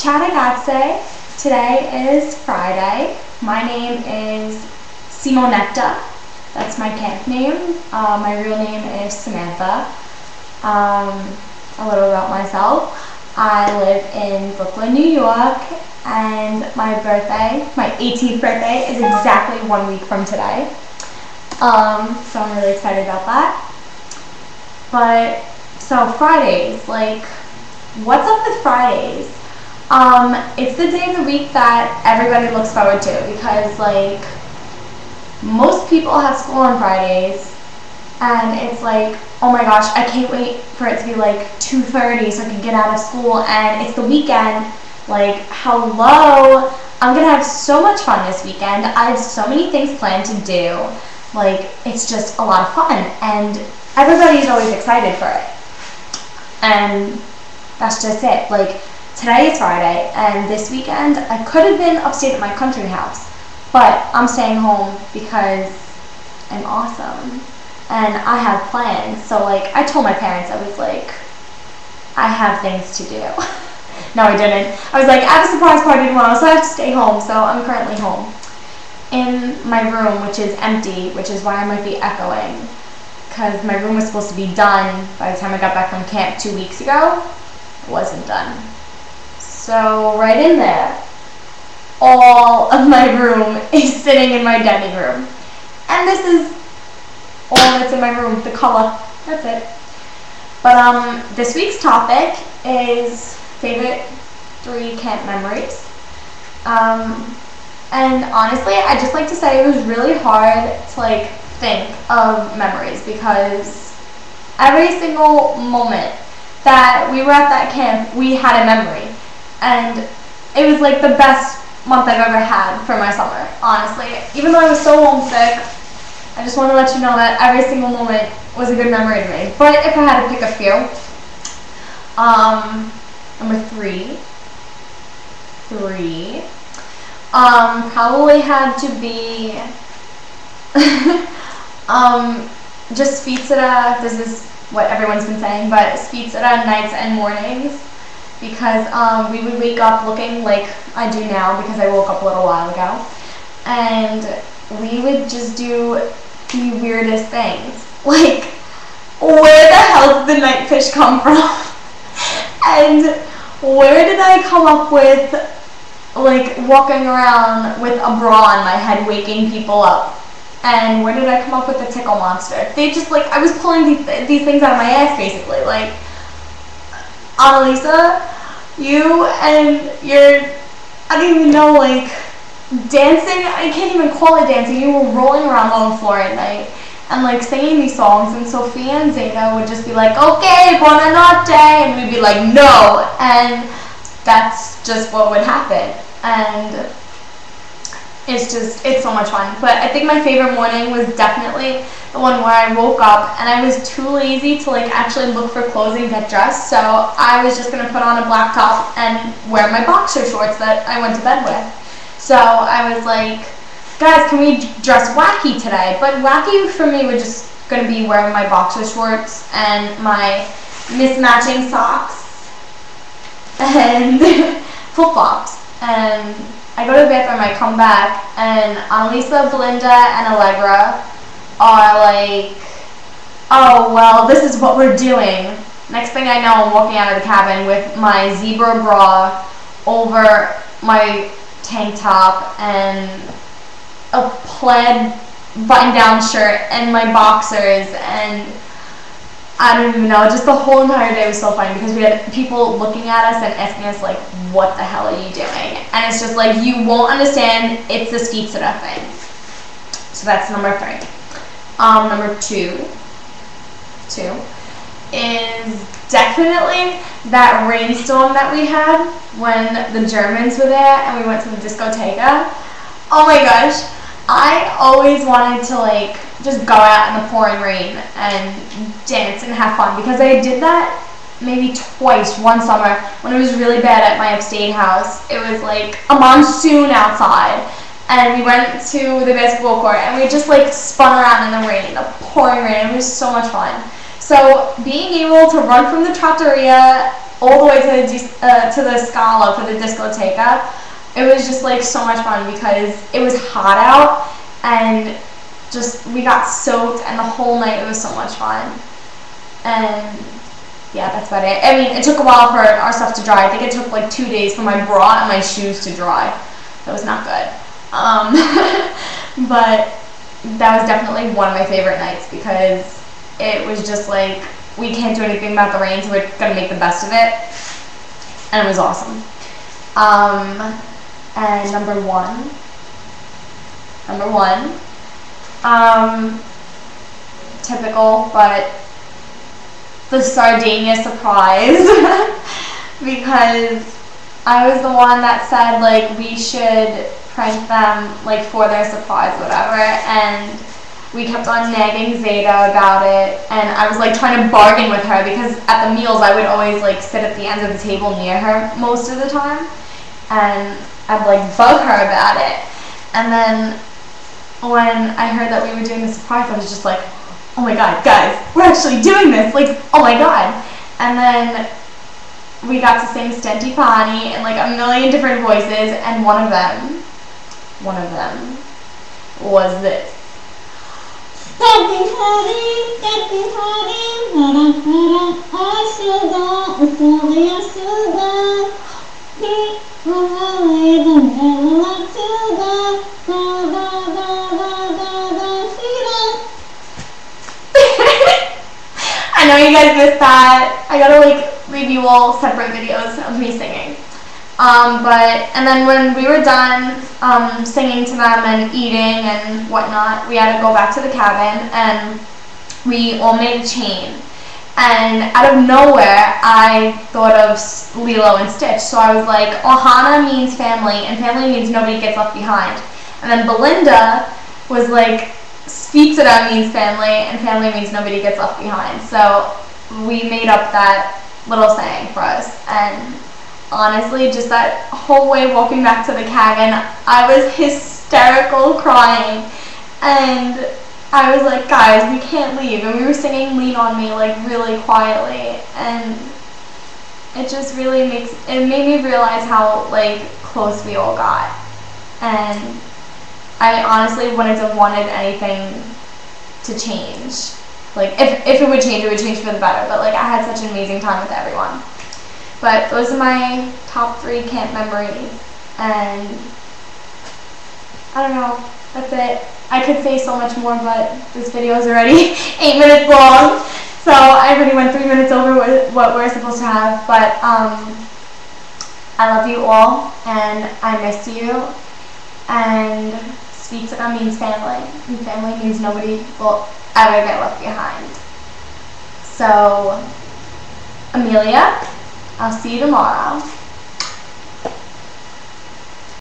Ciao ragazze, today is Friday. My name is Simonetta, that's my camp name. My real name is Samantha. A little about myself. I live in Brooklyn, New York, and my 18th birthday, is exactly 1 week from today. So I'm really excited about that. But, so Fridays, like, what's up with Fridays? It's the day of the week that everybody looks forward to because, like, most people have school on Fridays, and it's like, oh my gosh, I can't wait for it to be like 2:30 so I can get out of school, and it's the weekend. Like, hello, I'm gonna have so much fun this weekend. I have so many things planned to do. Like, it's just a lot of fun, and everybody's always excited for it. And that's just it. Like, today is Friday, and this weekend I could have been upstate at my country house, but I'm staying home because I'm awesome and I have plans. So, like, I told my parents, I was like, I have things to do. No, I didn't. I was like, I have a surprise party tomorrow, so I have to stay home. So I'm currently home in my room, which is empty, which is why I might be echoing, because my room was supposed to be done by the time I got back from camp 2 weeks ago. It wasn't done. So right in there, all of my room is sitting in my dining room. And this is all that's in my room, the color. That's it. But this week's topic is favorite 3 camp memories. And honestly, I just like to say it was really hard to, like, think of memories because every single moment that we were at that camp, we had a memory. And it was like the best month I've ever had for my summer, honestly. Even though I was so homesick, I just want to let you know that every single moment was a good memory to me. But if I had to pick a few, number 3, probably had to be just Spizza. This is what everyone's been saying, but Spizza nights and mornings, because we would wake up looking like I do now because I woke up a little while ago, and we would just do the weirdest things, like, where the hell did the night fish come from? And where did I come up with, like, walking around with a bra on my head waking people up? And where did I come up with the tickle monster? They just, like, I was pulling these things out of my ass, basically. Like, Annalisa, you and your, I don't even know, like, dancing, I can't even call it dancing. You were rolling around on the floor at night and, like, singing these songs, and Sophia and Zeta would just be like, okay, buonanotte, and we'd be like, no, and that's just what would happen. And it's so much fun. But I think my favorite morning was definitely the one where I woke up and I was too lazy to, like, actually look for clothes and get dressed, so I was just going to put on a black top and wear my boxer shorts that I went to bed with. So I was like, guys, can we dress wacky today? But wacky for me was just going to be wearing my boxer shorts and my mismatching socks and flip-flops. And I go to the bathroom, I come back, and Annalisa, Belinda, and Allegra are like, oh, well, this is what we're doing. Next thing I know, I'm walking out of the cabin with my zebra bra over my tank top and a plaid button-down shirt and my boxers, and I don't even know, just the whole entire day was so fun because we had people looking at us and asking us, like, what the hell are you doing? And it's just like, you won't understand, it's the Spizza thing. So that's number 3. Number 2 is definitely that rainstorm that we had when the Germans were there and we went to the discoteca. Oh my gosh, I always wanted to, like, just go out in the pouring rain and dance and have fun, because I did that maybe twice one summer when it was really bad at my upstate house. It was like a monsoon outside, and we went to the basketball court and we just, like, spun around in the rain, the pouring rain. It was so much fun. So being able to run from the trattoria all the way to the Scala for the discoteca. It was just like so much fun because it was hot out and just we got soaked, and the whole night it was so much fun. And yeah, that's about it. I mean, it took a while for our stuff to dry. I think it took like 2 days for my bra and my shoes to dry. That was not good. But that was definitely one of my favorite nights because it was just like, we can't do anything about the rain, so we're going to make the best of it. And it was awesome. And number one, typical, but the Sardinia surprise, because I was the one that said like we should prank them like for their surprise, whatever, and we kept on nagging Zeta about it, and I was like trying to bargain with her because at the meals I would always like sit at the ends of the table near her most of the time, and I'd like bug her about it. And then when I heard that we were doing the surprise, I was just like, oh my god, guys, we're actually doing this, like, oh my god. And then we got to sing Stenti Pani in like a million different voices, and one of them was this. I know you guys missed that. I gotta like leave you all separate videos of me singing. And then when we were done singing to them and eating and whatnot, we had to go back to the cabin, and we all made a chain. And out of nowhere, I thought of Lilo and Stitch. So I was like, Ohana means family, and family means nobody gets left behind. And then Belinda was like, Spizza means family, and family means nobody gets left behind. So we made up that little saying for us. And honestly, just that whole way walking back to the cabin, I was hysterical crying. And I was like, guys, we can't leave. And we were singing Lean on Me like really quietly. And it just really it made me realize how like close we all got. And I honestly wouldn't have wanted anything to change. Like, if it would change for the better. But like, I had such an amazing time with everyone. But those are my top 3 camp memories. And I don't know, that's it. I could say so much more, but this video is already 8 minutes long. So I already went 3 minutes over what we're supposed to have. But I love you all, and I miss you. And Spizza means family, and family means nobody will ever get left behind. So, Amelia, I'll see you tomorrow.